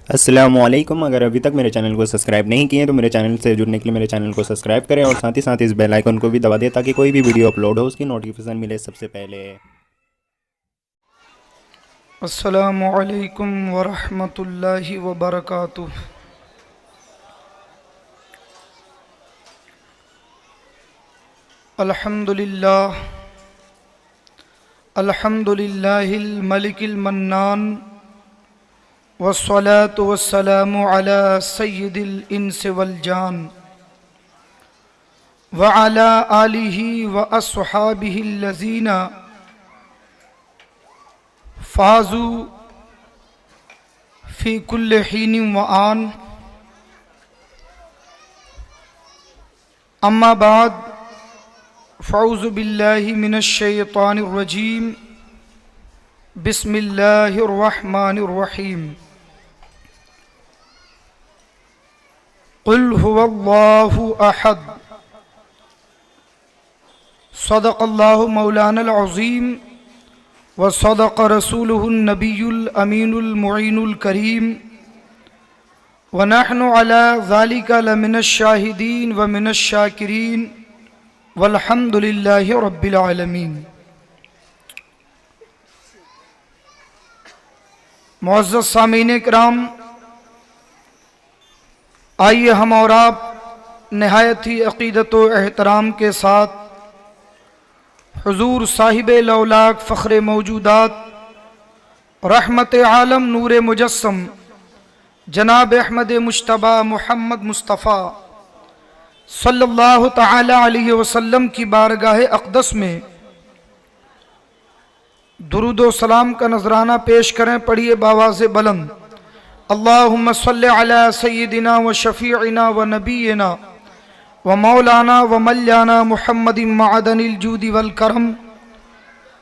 السلام علیکم۔ اگر ابھی تک میرے چینل کو سبسکرائب نہیں کیے تو میرے چینل سے جڑنے کے لیے میرے چینل کو سبسکرائب کریں اور ساتھ ہی ساتھ اس بیل آئیکن کو بھی دبا دیں تاکہ کوئی بھی ویڈیو اپلوڈ ہو اس کی نوٹیفیکیشن ملے سب سے پہلے۔ السلام علیکم ورحمۃ اللہ وبرکاتہ۔ الحمد للہ الملک المنان والصلاة والسلام على سید الانس والجان وعلى آلہ واصحابہ الذین فازوا فی کل حین وآن، اما بعد فاعوذ باللہ من الشیطان الرجیم، بسم اللہ الرحمن الرحیم۔ قل هو اللہ احد، صدق اللہ مولانا العظیم وصدق رسولہ النبی الامین المعین الکریم، ونحن علی ذلک لمن الشاہدین ومن الشاکرین والحمد للہ رب العالمین۔ معزز سامعین کرام، آئیے ہم اور آپ نہایت ہی عقیدت و احترام کے ساتھ حضور صاحب لولاک فخر موجودات رحمت عالم نور مجسم جناب احمد مجتبیٰ محمد مصطفیٰ صلی اللہ تعالی علیہ وسلم کی بارگاہ اقدس میں درود و سلام کا نذرانہ پیش کریں۔ پڑھیے باواز بلند، اللہم صلی علی سیدنا و شفیعنا و نبینا و مولانا و ملیانا محمد معدن الجود والکرم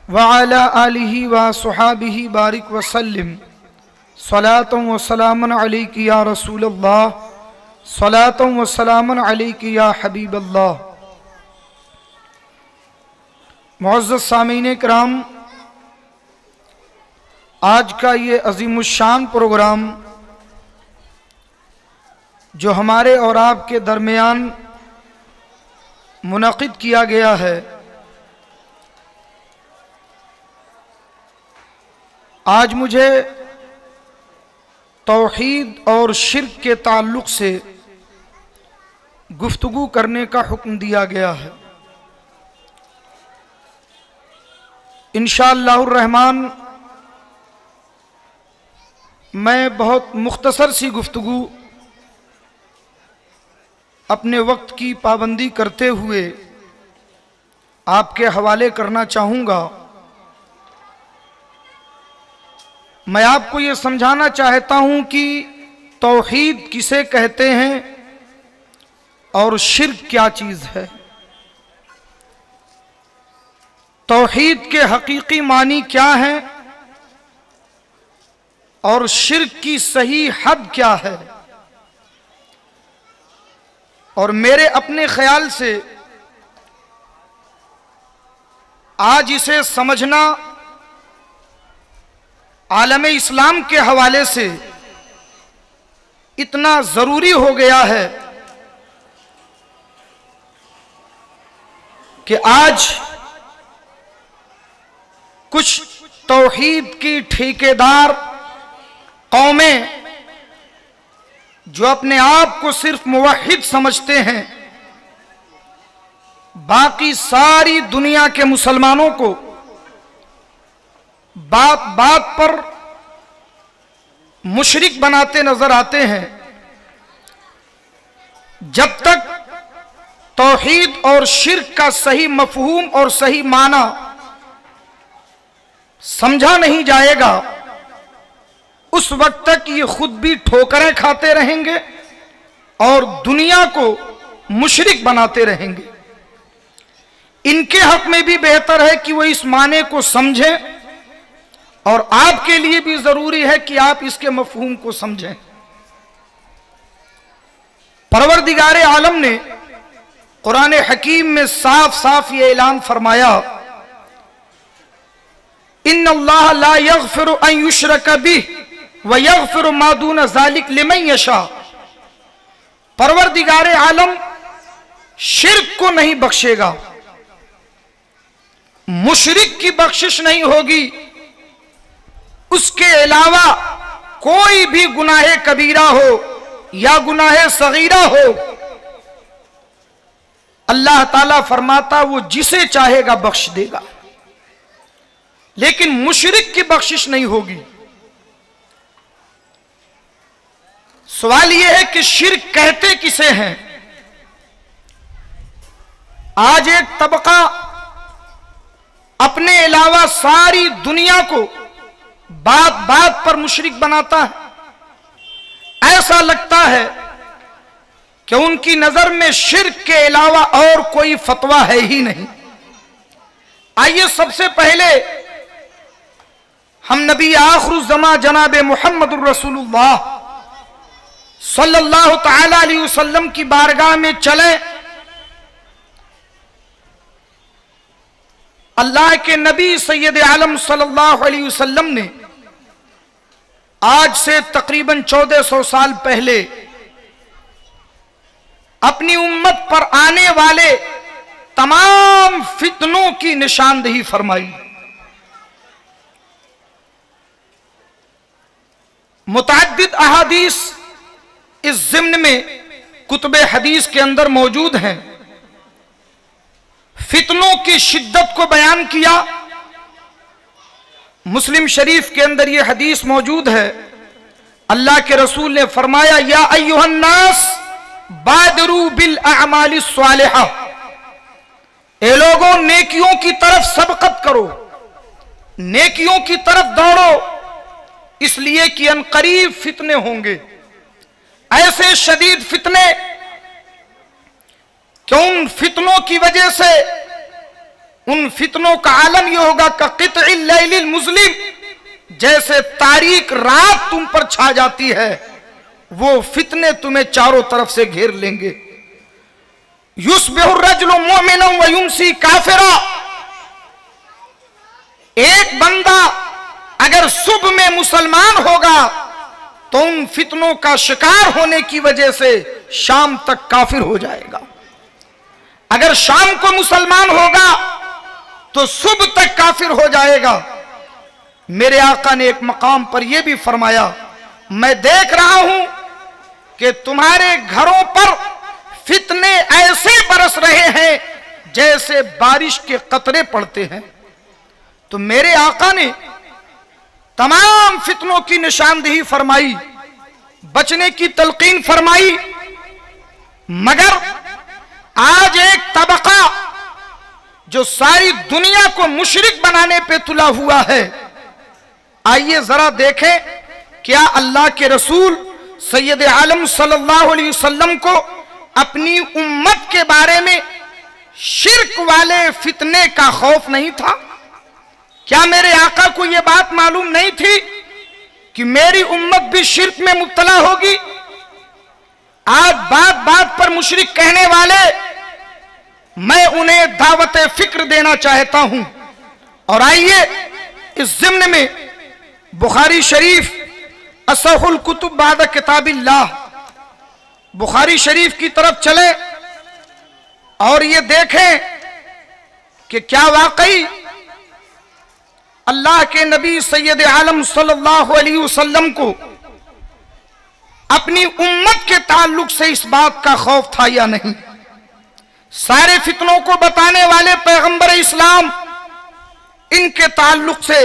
وعلی آلہ و صحابہ بارک وسلم، صلاۃ و سلام علیک یا رسول اللہ، صلاۃ و سلام علیک یا حبیب اللہ۔ معزز سامعین کرام، آج کا یہ عظیم الشان پروگرام جو ہمارے اور آپ کے درمیان منعقد کیا گیا ہے، آج مجھے توحید اور شرک کے تعلق سے گفتگو کرنے کا حکم دیا گیا ہے۔ انشاءاللہ الرحمن میں بہت مختصر سی گفتگو اپنے وقت کی پابندی کرتے ہوئے آپ کے حوالے کرنا چاہوں گا۔ میں آپ کو یہ سمجھانا چاہتا ہوں کہ توحید کسے کہتے ہیں اور شرک کیا چیز ہے، توحید کے حقیقی معنی کیا ہیں اور شرک کی صحیح حد کیا ہے۔ اور میرے اپنے خیال سے آج اسے سمجھنا عالم اسلام کے حوالے سے اتنا ضروری ہو گیا ہے کہ آج کچھ توحید کی ٹھیکیدار قومیں جو اپنے آپ کو صرف موحد سمجھتے ہیں، باقی ساری دنیا کے مسلمانوں کو بات بات پر مشرک بناتے نظر آتے ہیں۔ جب تک توحید اور شرک کا صحیح مفہوم اور صحیح معنی سمجھا نہیں جائے گا، اس وقت تک یہ خود بھی ٹھوکریں کھاتے رہیں گے اور دنیا کو مشرک بناتے رہیں گے۔ ان کے حق میں بھی بہتر ہے کہ وہ اس معنی کو سمجھیں، اور آپ کے لیے بھی ضروری ہے کہ آپ اس کے مفہوم کو سمجھیں۔ پروردگار عالم نے قرآن حکیم میں صاف صاف یہ اعلان فرمایا، ان اللہ لا یغفر ان یشرک بہ وَيَغْفِرُ مَا دُونَ ذَلِكَ لِمَن يَشَاءُ، پروردگار عالم شرک کو نہیں بخشے گا، مشرک کی بخشش نہیں ہوگی، اس کے علاوہ کوئی بھی گناہ کبیرہ ہو یا گناہ صغیرہ ہو، اللہ تعالیٰ فرماتا وہ جسے چاہے گا بخش دے گا، لیکن مشرک کی بخشش نہیں ہوگی۔ سوال یہ ہے کہ شرک کہتے کسے ہیں؟ آج ایک طبقہ اپنے علاوہ ساری دنیا کو بات بات پر مشرک بناتا ہے، ایسا لگتا ہے کہ ان کی نظر میں شرک کے علاوہ اور کوئی فتویٰ ہے ہی نہیں۔ آئیے سب سے پہلے ہم نبی آخر الزماں جناب محمد الرسول اللہ صلی اللہ تعالی علیہ وسلم کی بارگاہ میں چلیں۔ اللہ کے نبی سید عالم صلی اللہ علیہ وسلم نے آج سے تقریباً 1400 سال پہلے اپنی امت پر آنے والے تمام فتنوں کی نشاندہی فرمائی۔ متعدد احادیث اس ضمن میں کتب حدیث کے اندر موجود ہیں، فتنوں کی شدت کو بیان کیا۔ مسلم شریف کے اندر یہ حدیث موجود ہے، اللہ کے رسول نے فرمایا یا ایھا الناس بادروا بالاعمال الصالحہ، اے لوگوں نیکیوں کی طرف سبقت کرو، نیکیوں کی طرف دوڑو، اس لیے کہ عنقریب فتنے ہوں گے، ایسے شدید فتنے کہ ان فتنوں کی وجہ سے ان فتنوں کا عالم یہ ہوگا کہ قطع اللیل المظلم، جیسے تاریک رات تم پر چھا جاتی ہے وہ فتنے تمہیں چاروں طرف سے گھیر لیں گے۔ یصبح الرجل مؤمنا ویمسی کافرا، ایک بندہ اگر صبح میں مسلمان ہوگا تو ان فتنوں کا شکار ہونے کی وجہ سے شام تک کافر ہو جائے گا، اگر شام کو مسلمان ہوگا تو صبح تک کافر ہو جائے گا۔ میرے آقا نے ایک مقام پر یہ بھی فرمایا میں دیکھ رہا ہوں کہ تمہارے گھروں پر فتنے ایسے برس رہے ہیں جیسے بارش کے قطرے پڑتے ہیں۔ تو میرے آقا نے تمام فتنوں کی نشاندہی فرمائی، بچنے کی تلقین فرمائی، مگر آج ایک طبقہ جو ساری دنیا کو مشرک بنانے پہ تلا ہوا ہے، آئیے ذرا دیکھیں کیا اللہ کے رسول سید عالم صلی اللہ علیہ وسلم کو اپنی امت کے بارے میں شرک والے فتنے کا خوف نہیں تھا؟ کیا میرے آقا کو یہ بات معلوم نہیں تھی کہ میری امت بھی شرک میں مبتلا ہوگی؟ آج بات بات پر مشرک کہنے والے میں انہیں دعوت فکر دینا چاہتا ہوں، اور آئیے اس ضمن میں بخاری شریف اصح الکتب بعد کتاب اللہ، بخاری شریف کی طرف چلیں اور یہ دیکھیں کہ کیا واقعی اللہ کے نبی سید عالم صلی اللہ علیہ وسلم کو اپنی امت کے تعلق سے اس بات کا خوف تھا یا نہیں؟ سارے فتنوں کو بتانے والے پیغمبر اسلام ان کے تعلق سے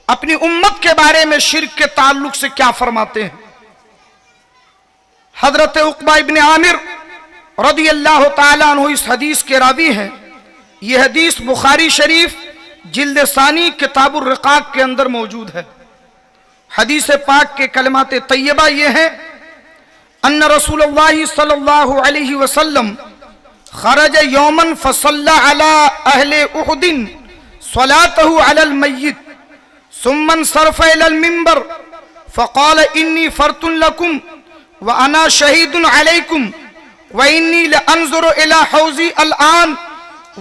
اپنی امت کے بارے میں شرک کے تعلق سے کیا فرماتے ہیں؟ حضرت عقبہ ابن عامر رضی اللہ تعالیٰ عنہ اس حدیث کے راوی ہیں۔ یہ حدیث بخاری شریف جلد ثانی کتاب الرقاق کے اندر موجود ہے۔ حدیث پاک کے کلمات طیبہ یہ ہیں ان رسول اللہ صلی اللہ علیہ وسلم خرج یوما فصلى على اہل احد صلاته على المیت ثم انصرف الى المنبر فقال انی فرط لکم وانا شہید علیکم وانی لانظر الى حوضی الان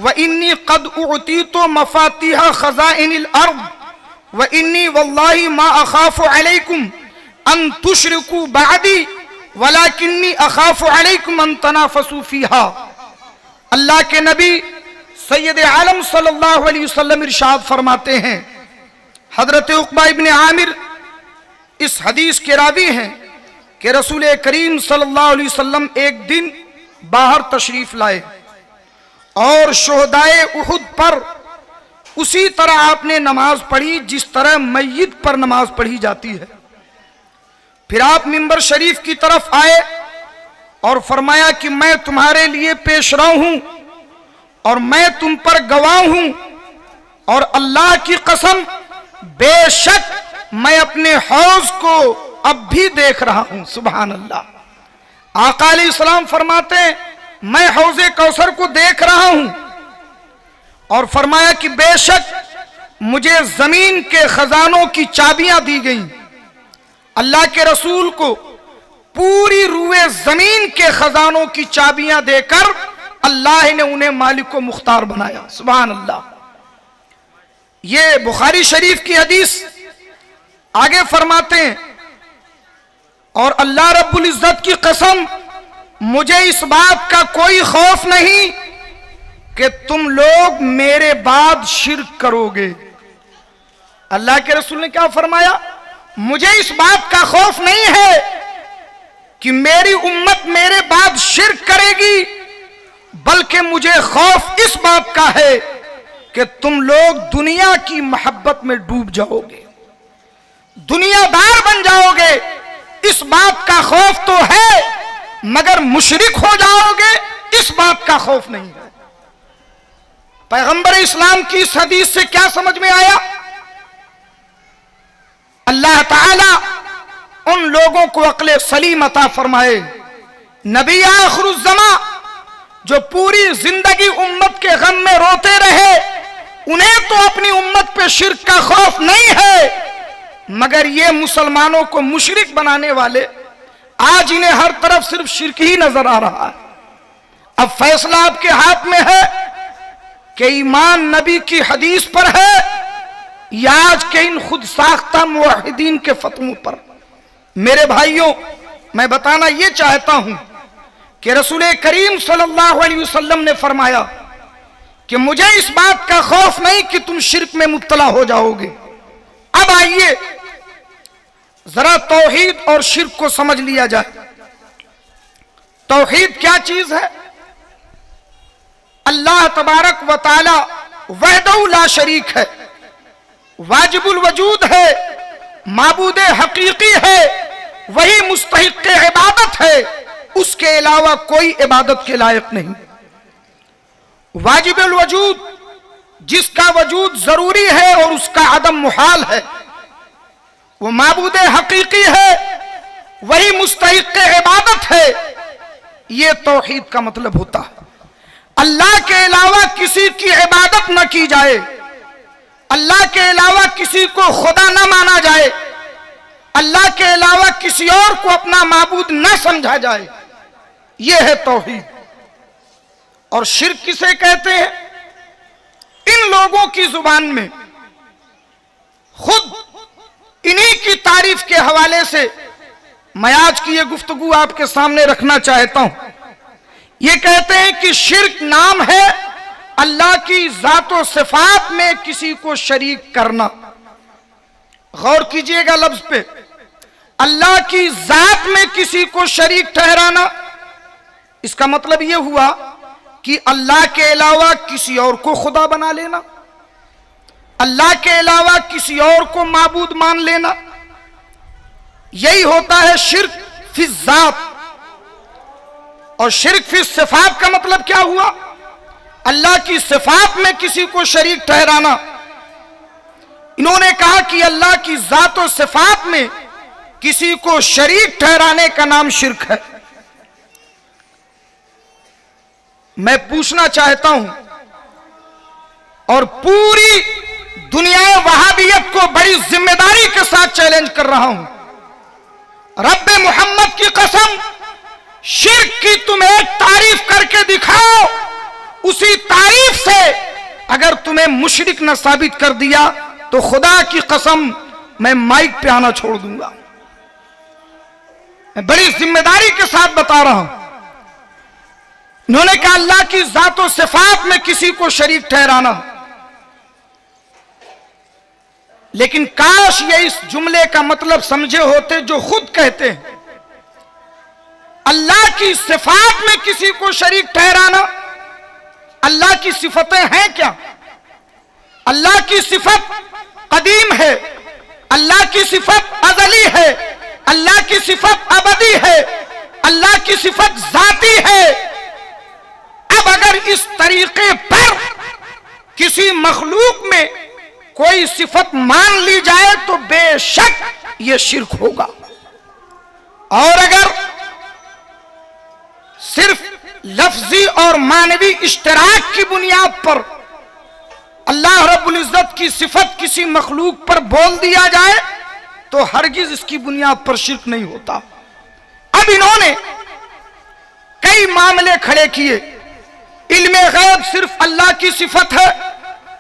وانی قد اعطیت مفاتیح خزائن الارض وإني والله ما أخاف عليكم أن تشركوا بعدي ولكني أخاف عليكم أن تنافسوا فيها. اللہ کے نبی سید عالم صلی اللہ علیہ وسلم ارشاد فرماتے ہیں، حضرت عقبہ ابن عامر اس حدیث کے راوی ہیں کہ رسول کریم صلی اللہ علیہ وسلم ایک دن باہر تشریف لائے اور شہدائے احد پر اسی طرح آپ نے نماز پڑھی جس طرح میت پر نماز پڑھی جاتی ہے. پھر آپ منبر شریف کی طرف آئے اور فرمایا کہ میں تمہارے لیے پیش رو ہوں اور میں تم پر گواہ ہوں، اور اللہ کی قسم بے شک میں اپنے حوض کو اب بھی دیکھ رہا ہوں. سبحان اللہ. آقا علیہ السلام فرماتے ہیں میں حوض کوثر کو دیکھ رہا ہوں، اور فرمایا کہ بے شک مجھے زمین کے خزانوں کی چابیاں دی گئیں. اللہ کے رسول کو پوری روئے زمین کے خزانوں کی چابیاں دے کر اللہ نے انہیں مالک و مختار بنایا. سبحان اللہ. یہ بخاری شریف کی حدیث آگے فرماتے ہیں، اور اللہ رب العزت کی قسم مجھے اس بات کا کوئی خوف نہیں کہ تم لوگ میرے بعد شرک کرو گے. اللہ کے رسول نے کیا فرمایا؟ مجھے اس بات کا خوف نہیں ہے کہ میری امت میرے بعد شرک کرے گی، بلکہ مجھے خوف اس بات کا ہے کہ تم لوگ دنیا کی محبت میں ڈوب جاؤ گے، دنیا دار بن جاؤ گے. اس بات کا خوف تو ہے، مگر مشرک ہو جاؤ گے اس بات کا خوف نہیں ہے. پیغمبر اسلام کی اس حدیث سے کیا سمجھ میں آیا؟ اللہ تعالی ان لوگوں کو عقل سلیم عطا فرمائے. نبی آخر الزمان جو پوری زندگی امت کے غم میں روتے رہے، انہیں تو اپنی امت پہ شرک کا خوف نہیں ہے، مگر یہ مسلمانوں کو مشرک بنانے والے آج انہیں ہر طرف صرف شرک ہی نظر آ رہا ہے. اب فیصلہ آپ کے ہاتھ میں ہے کہ ایمان نبی کی حدیث پر ہے یا آج کے ان خود ساختہ موحدین کے فتووں پر. میرے بھائیوں، میں بتانا یہ چاہتا ہوں کہ رسول کریم صلی اللہ علیہ وسلم نے فرمایا کہ مجھے اس بات کا خوف نہیں کہ تم شرک میں مبتلا ہو جاؤ گے. اب آئیے ذرا توحید اور شرک کو سمجھ لیا جائے. توحید کیا چیز ہے؟ اللہ تبارک و تعالی وحدہ لا شریک ہے، واجب الوجود ہے، معبود حقیقی ہے، وہی مستحق عبادت ہے، اس کے علاوہ کوئی عبادت کے لائق نہیں. واجب الوجود جس کا وجود ضروری ہے اور اس کا عدم محال ہے، وہ معبود حقیقی ہے، وہی مستحق عبادت ہے. یہ توحید کا مطلب ہوتا ہے. اللہ کے علاوہ کسی کی عبادت نہ کی جائے، اللہ کے علاوہ کسی کو خدا نہ مانا جائے، اللہ کے علاوہ کسی اور کو اپنا معبود نہ سمجھا جائے. یہ ہے توحید. اور شرک کسے کہتے ہیں؟ ان لوگوں کی زبان میں خود انہی کی تعریف کے حوالے سے میں آج کی یہ گفتگو آپ کے سامنے رکھنا چاہتا ہوں. یہ کہتے ہیں کہ شرک نام ہے اللہ کی ذات و صفات میں کسی کو شریک کرنا. غور کیجئے گا لفظ پہ، اللہ کی ذات میں کسی کو شریک ٹھہرانا. اس کا مطلب یہ ہوا کہ اللہ کے علاوہ کسی اور کو خدا بنا لینا، اللہ کے علاوہ کسی اور کو معبود مان لینا. یہی ہوتا ہے شرک فی الذات. اور شرک فی الصفات کا مطلب کیا ہوا؟ اللہ کی صفات میں کسی کو شریک ٹھہرانا. انہوں نے کہا کہ اللہ کی ذات و صفات میں کسی کو شریک ٹھہرانے کا نام شرک ہے. میں پوچھنا چاہتا ہوں اور پوری دنیا وہابیت کو بڑی ذمہ داری کے ساتھ چیلنج کر رہا ہوں، رب محمد کی قسم، شرک کی تم ایک تعریف کر کے دکھاؤ، اسی تعریف سے اگر تمہیں مشرک نہ ثابت کر دیا تو خدا کی قسم میں مائک پہ آنا چھوڑ دوں گا. میں بڑی ذمہ داری کے ساتھ بتا رہا ہوں. انہوں نے کہا اللہ کی ذات و صفات میں کسی کو شریک ٹھہرانا. لیکن کاش یہ اس جملے کا مطلب سمجھے ہوتے جو خود کہتے ہیں. اللہ کی صفات میں کسی کو شریک ٹھہرانا. اللہ کی صفتیں ہیں کیا؟ اللہ کی صفت قدیم ہے، اللہ کی صفت ازلی ہے، اللہ کی صفت ابدی ہے، اللہ کی صفت ذاتی ہے. اب اگر اس طریقے پر کسی مخلوق میں کوئی صفت مان لی جائے تو بے شک یہ شرک ہوگا. اور اگر صرف لفظی اور معنوی اشتراک کی بنیاد پر اللہ رب العزت کی صفت کسی مخلوق پر بول دیا جائے تو ہرگز اس کی بنیاد پر شرک نہیں ہوتا. اب انہوں نے کئی معاملے کھڑے کیے. علم غیب صرف اللہ کی صفت ہے،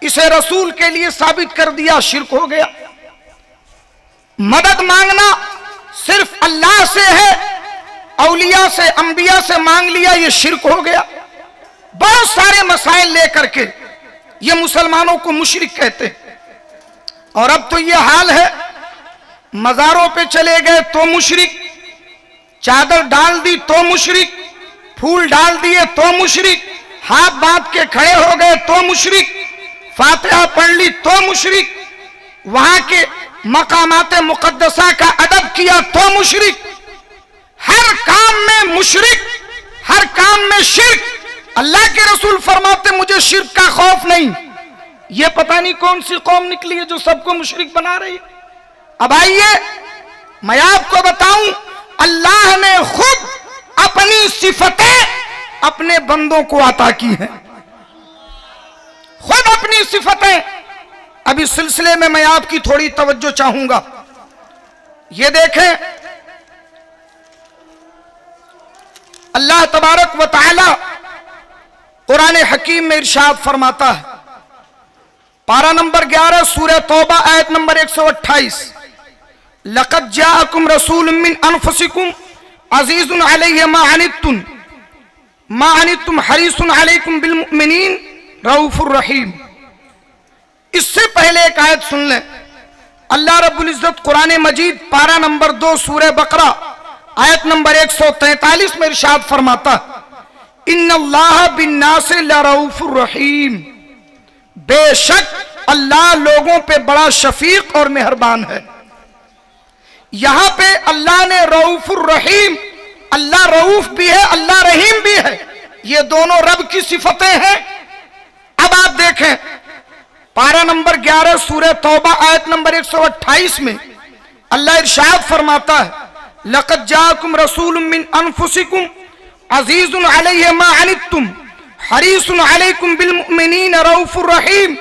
اسے رسول کے لیے ثابت کر دیا، شرک ہو گیا. مدد مانگنا صرف اللہ سے ہے، اولیاء سے انبیاء سے مانگ لیا، یہ شرک ہو گیا. بہت سارے مسائل لے کر کے یہ مسلمانوں کو مشرک کہتے ہیں. اور اب تو یہ حال ہے، مزاروں پہ چلے گئے تو مشرک، چادر ڈال دی تو مشرک، پھول ڈال دیے تو مشرک، ہاتھ باندھ کے کھڑے ہو گئے تو مشرک، فاتحہ پڑھ لی تو مشرک، وہاں کے مقامات مقدسہ کا ادب کیا تو مشرک. ہر کام میں مشرک، ہر کام میں شرک. اللہ کے رسول فرماتے مجھے شرک کا خوف نہیں. یہ پتہ نہیں کون سی قوم نکلی ہے جو سب کو مشرک بنا رہی ہے. اب آئیے میں آپ کو بتاؤں، اللہ نے خود اپنی صفتیں اپنے بندوں کو عطا کی ہیں، خود اپنی صفتیں. اب اس سلسلے میں آپ کی تھوڑی توجہ چاہوں گا. یہ دیکھیں اللہ تبارک و تعالی قرآن حکیم میں ارشاد فرماتا ہے، پارہ نمبر 11 سورہ توبہ آیت نمبر 128، لَقَدْ جَاءَكُمْ رَسُولٌ مِّنْ أَنفُسِكُمْ عَزِيزٌ عَلَيْهِ مَا عَنِتُّمْ حَرِيصٌ عَلَيْكُمْ بِالْمُؤْمِنِينَ رَءُوفٌ رَحِيمٌ. اس سے پہلے ایک آیت سن لیں. اللہ رب العزت قرآن مجید پارہ نمبر 2 سورہ بقرہ آیت نمبر 143 میں ارشاد فرماتا، ان اللہ بالناس لرؤوف الرحیم. بے شک اللہ لوگوں پہ بڑا شفیق اور مہربان ہے. یہاں پہ اللہ نے رؤوف الرحیم، اللہ رؤوف بھی ہے اللہ رحیم بھی ہے، یہ دونوں رب کی صفتیں ہیں. اب آپ دیکھیں پارہ نمبر 11 سورہ توبہ آیت نمبر 128 میں اللہ ارشاد فرماتا ہے، لَقَدْ جَاءَكُمْ رَسُولٌ مِّنْ أَنفُسِكُمْ عَزِيزٌ عَلَيْهِ مَا عَنِتُّمْ حَرِيصٌ عَلَيْكُمْ بِالْمُؤْمِنِينَ رَءُوفٌ رَحِيمٌ.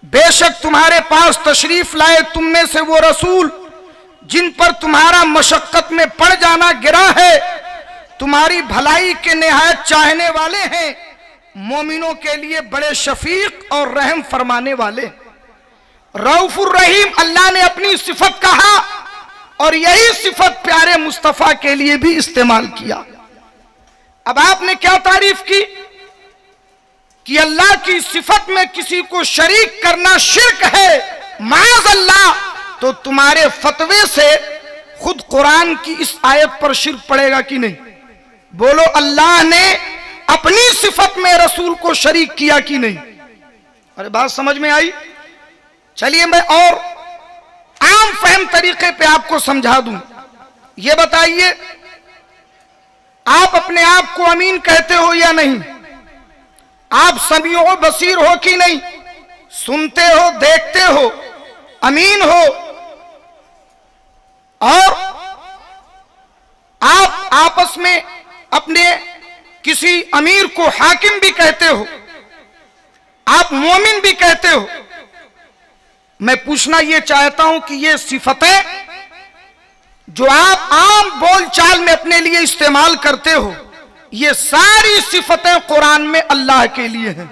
بے شک تمہارے پاس تشریف لائے تم میں سے وہ رسول جن پر تمہارا مشقت میں پڑ جانا گرا ہے، تمہاری بھلائی کے نہایت چاہنے والے ہیں، مومنوں کے لیے بڑے شفیق اور رحم فرمانے والے. رؤوف الرحیم اللہ نے اپنی صفت کہا اور یہی صفت پیارے مصطفیٰ کے لیے بھی استعمال کیا. اب آپ نے کیا تعریف کی کہ اللہ کی صفت میں کسی کو شریک کرنا شرک ہے، معاذ اللہ. تو تمہارے فتوے سے خود قرآن کی اس آیت پر شرک پڑے گا کہ نہیں؟ بولو اللہ نے اپنی صفت میں رسول کو شریک کیا کہ نہیں؟ ارے بات سمجھ میں آئی؟ چلیے میں اور عام فہم طریقے پہ آپ کو سمجھا دوں. یہ بتائیے آپ اپنے آپ کو امین کہتے ہو یا نہیں؟ آپ سمیع و بصیر ہو کہ نہیں؟ سنتے ہو، دیکھتے ہو، امین ہو. اور آپ آپس میں اپنے کسی امیر کو حاکم بھی کہتے ہو، آپ مومن بھی کہتے ہو. میں پوچھنا یہ چاہتا ہوں کہ یہ صفتیں جو آپ عام بول چال میں اپنے لیے استعمال کرتے ہو، یہ ساری صفتیں قرآن میں اللہ کے لیے ہیں.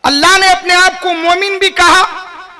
اللہ نے اپنے آپ کو مومن بھی کہا،